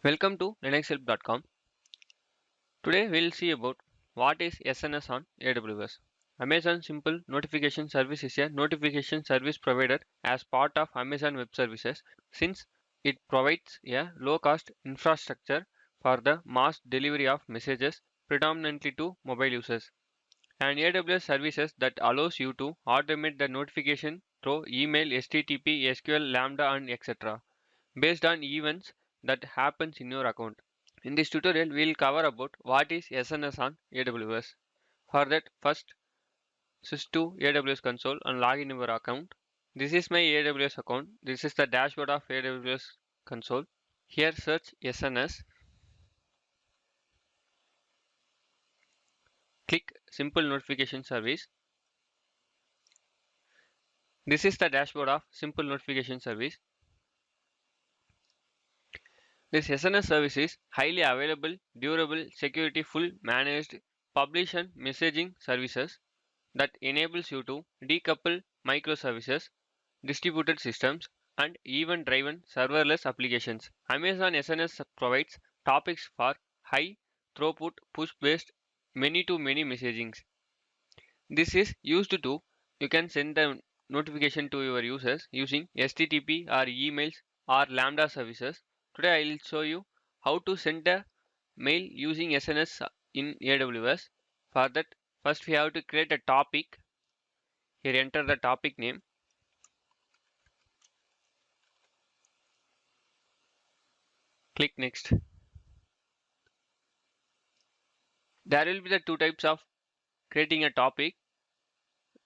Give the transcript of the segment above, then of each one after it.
Welcome to linuxhelp.com. Today we'll see about what is SNS on AWS. Amazon Simple Notification Service is a notification service provider as part of Amazon Web Services since it provides a low-cost infrastructure for the mass delivery of messages predominantly to mobile users. And AWS services that allows you to automate the notification through email, HTTP, SQL, Lambda and etc. based on events that happens in your account. In this tutorial, we will cover about what is SNS on AWS. For that, first switch to AWS console and log in your account. This is my AWS account. This is the dashboard of AWS console. Here search SNS. Click Simple Notification Service. This is the dashboard of Simple Notification Service. This SNS service is highly available, durable, security full managed publish and messaging services that enables you to decouple microservices, distributed systems, and event-driven serverless applications. Amazon SNS provides topics for high throughput push-based many-to-many messaging. This is used to you can send the notification to your users using HTTP or emails or Lambda services. Today I will show you how to send a mail using SNS in AWS. For that, first we have to create a topic. Here enter the topic name. Click next. There will be the two types of creating a topic.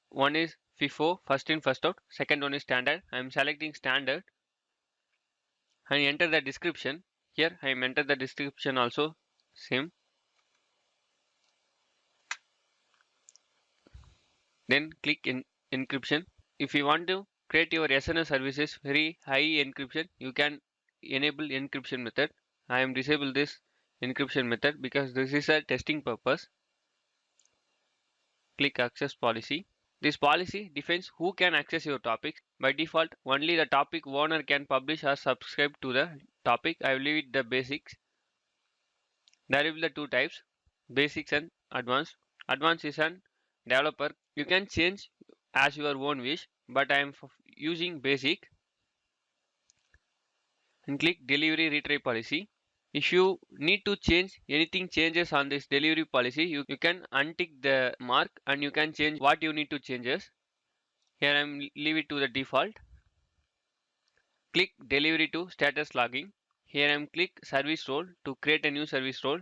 One is FIFO, first in first out. Second one is standard. I am selecting standard and enter the description. Here I am enter the description also same. Then click in encryption. If you want to create your SNS services very high encryption, you can enable encryption method. I am disable this encryption method because this is a testing purpose. Click access policy. This policy defines who can access your topics. By default, only the topic owner can publish or subscribe to the topic. I will leave it the basics. There will be the two types, basics and advanced. Advanced is an developer. You can change as your own wish, but I am using basic. And click delivery retry policy. If you need to change anything changes on this delivery policy, you can untick the mark and you can change what you need to changes. Here I am leave it to the default. Click delivery to status logging. Here I am click service role to create a new service role.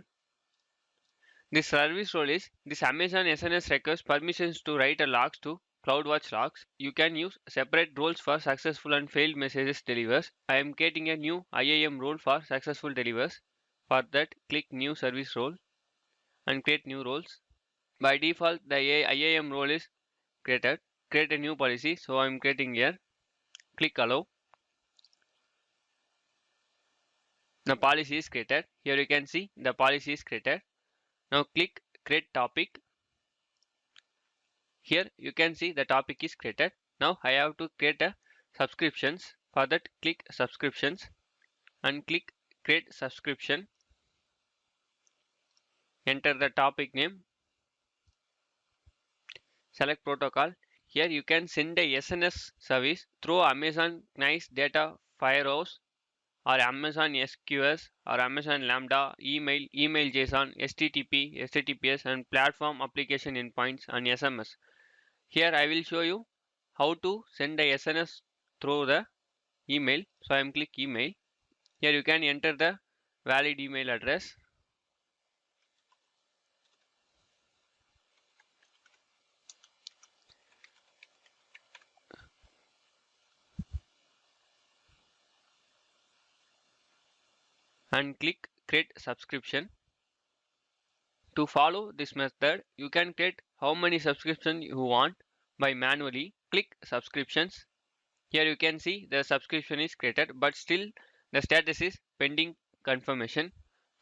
This service role is this Amazon SNS requires permissions to write a logs to CloudWatch logs. You can use separate roles for successful and failed messages delivers. I am creating a new IAM role for successful delivers. For that, click new service role and create new roles. By default, the IAM role is created. Create a new policy. So I am creating here. Click allow. The policy is created. Here you can see the policy is created. Now click create topic. Here you can see the topic is created. Now I have to create a subscriptions. For that, click subscriptions and click create subscription. Enter the topic name. Select protocol. Here you can send a SNS service through Amazon Nice Data Firehouse or Amazon SQS or Amazon Lambda, email, email JSON, HTTP, HTTPS and platform application endpoints and SMS. Here I will show you how to send a SNS through the email. So I am click email. Here you can enter the valid email address. And click create subscription. To follow this method, you can create how many subscriptions you want by manually. Click subscriptions. Here you can see the subscription is created, but still the status is pending confirmation.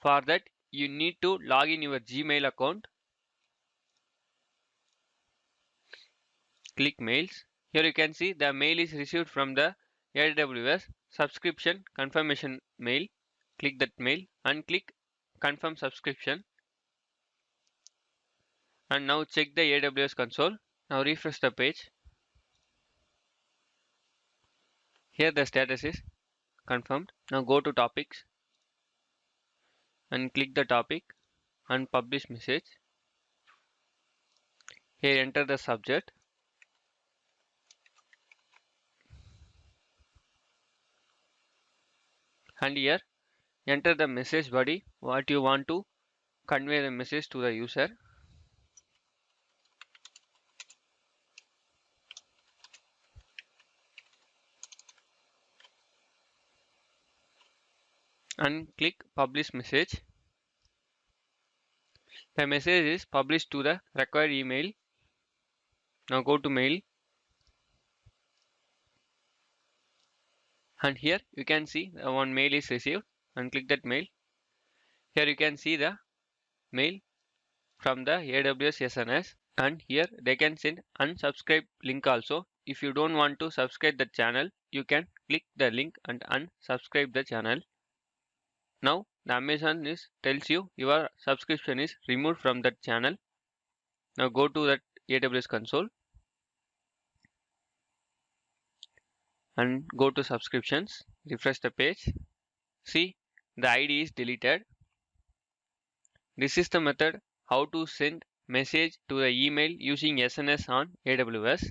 For that, you need to log in your Gmail account. Click mails. Here you can see the mail is received from the AWS subscription confirmation mail. click that mail and click confirm subscription. And now check the AWS console. Now refresh the page. Here the status is confirmed. Now go to topics and click the topic and publish message. Here enter the subject. And here enter the message body, what you want to convey the message to the user. And click publish message. The message is published to the required email. Now go to mail. And here you can see one mail is received and click that mail. Here you can see the mail from the AWS SNS, and here they can send unsubscribe link also. If you don't want to subscribe the channel, you can click the link and unsubscribe the channel. Now the Amazon tells you your subscription is removed from that channel. Now go to that AWS console and go to subscriptions, refresh the page. See, the ID is deleted. This is the method how to send message to the email using SNS on AWS.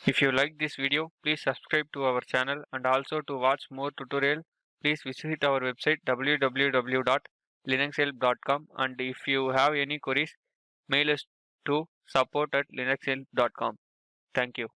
If you like this video, please subscribe to our channel, and also to watch more tutorial, please visit our website www.linuxhelp.com, and if you have any queries, mail us to support@linuxhelp.com. Thank you.